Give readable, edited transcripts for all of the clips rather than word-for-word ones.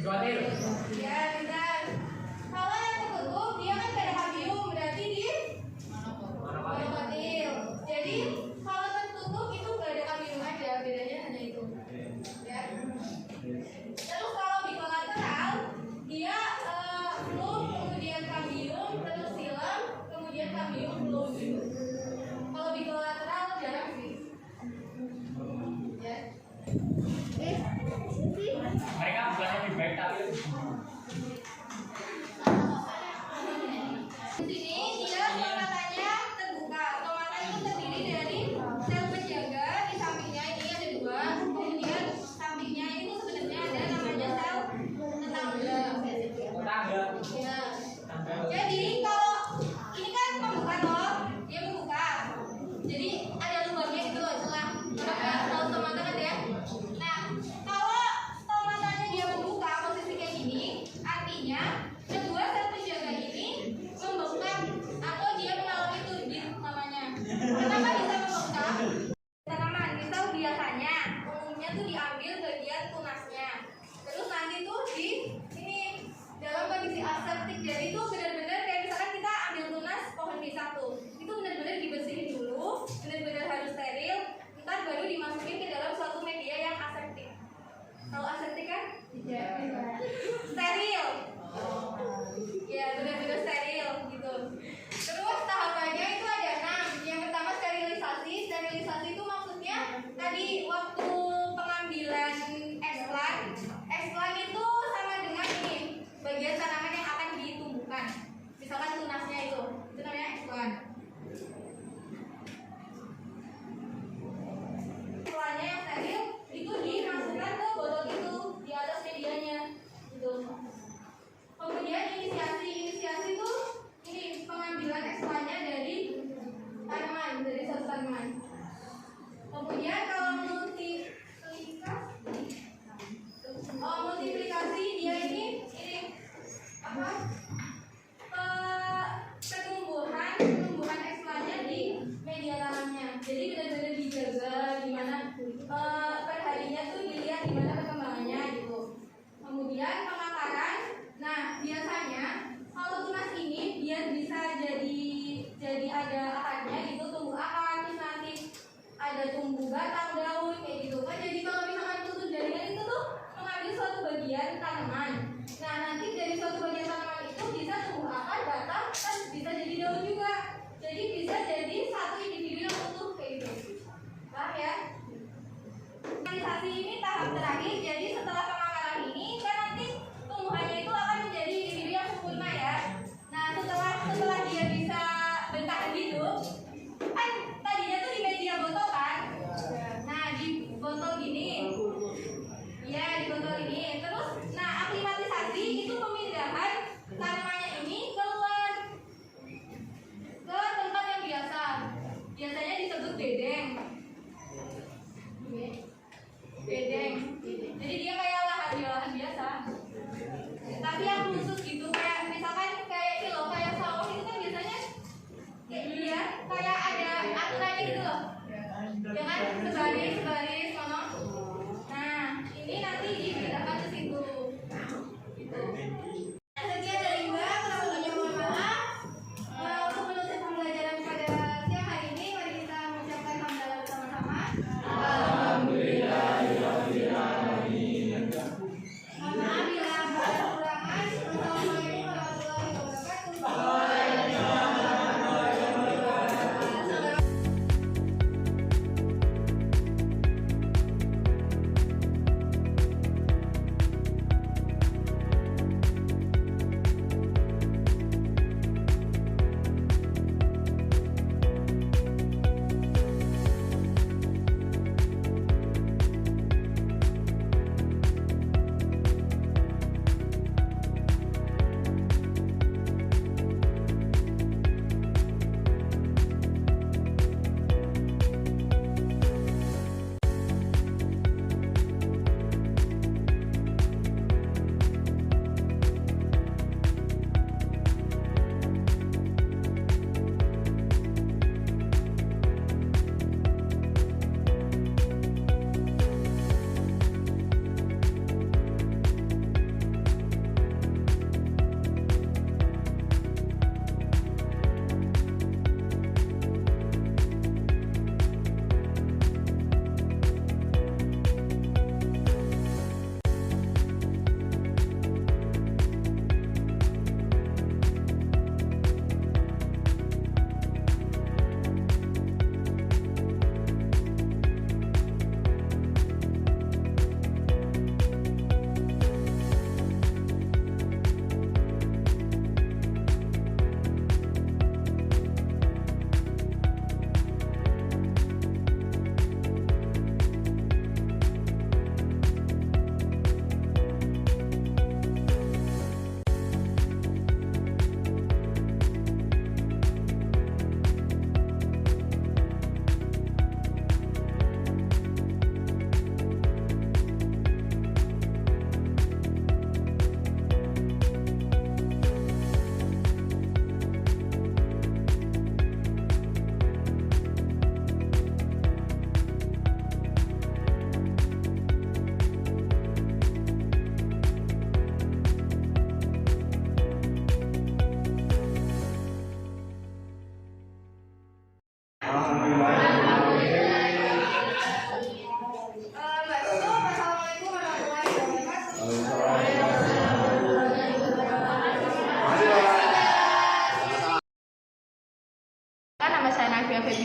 Ya, bentar. Kalau yang tertutup dia kan gak ada kambium, berarti di monokotil. Jadi kalau tertutup itu gak ada kambium aja, bedanya hanya itu. Ya. Terus kalau bikolateral dia belum, kemudian kambium, terus silam, kemudian kambium belum gitu. Kalau bikolateral jarang sih. Ya. Mereka bukan lebih baik tapi di sini dia stomatanya terbuka. Stomata itu terdiri dari sel penjaga, di sampingnya ini ada dua, kemudian sampingnya itu sebenarnya ada namanya sel tetangga. Ya. Jadi kalau ini kan membuka toh, dia membuka. Jadi ada lubangnya gitu loh, celah. Kalau stomata kan ya. Nah, kalau stomatanya dia membuka posisi kayak gini, artinya kedua sel penjaga ini membengkak atau dia mengalami turbin namanya. Kenapa bisa membengkak? Tanaman misal biasanya umumnya tuh diambil bagian tunasnya, terus nanti tuh di ini dalam kondisi aseptik. Jadi itu benar-benar kayak misalkan kita ambil tunas pohon pisang tuh, itu benar-benar dibersihin dulu, benar-benar harus steril, ntar baru dimasukin ke dalam suatu media yang aseptik. Kalau aseptik kan? Iya. Steril. Ya, benar-benar steril gitu. Terus tahapannya itu ada 6. Yang pertama sterilisasi. Sterilisasi itu maksudnya tadi waktu pengambilan ekslan. Ekslan itu sama dengan ini, bagian tanaman yang akan ditumbuhkan. Misalkan tunasnya itu namanya ekslan. Ekslannya yang steril itu dimasukkan ke botol itu di atas medianya.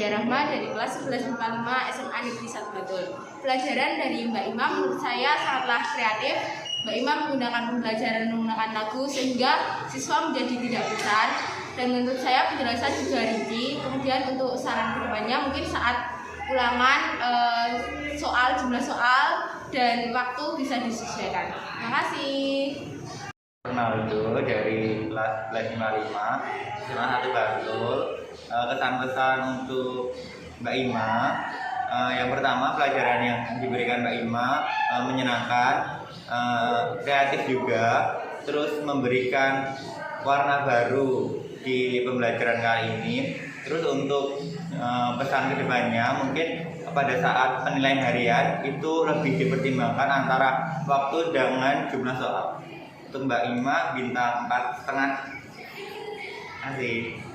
Hidayah Rahma dari kelas 11 IPA 5 SMA Negeri 1 Bantul. Pelajaran dari Mbak Ima menurut saya sangatlah kreatif. Mbak Ima menggunakan pembelajaran menggunakan lagu sehingga siswa menjadi tidak bosan, dan menurut saya penjelasan juga rinci. Kemudian untuk saran kedepannya mungkin saat ulangan jumlah soal dan waktu bisa disesuaikan. Terima kasih. Ronaldo dari kelas 1155 SMA 1 Bantul. Kesan-pesan untuk Mbak Ima, yang pertama pelajaran yang diberikan Mbak Ima menyenangkan, kreatif juga, terus memberikan warna baru di pembelajaran kali ini. Terus untuk pesan kedepannya mungkin pada saat penilaian harian itu lebih dipertimbangkan antara waktu dengan jumlah soal. Untuk Mbak Ima bintang 4,5. Terima kasih.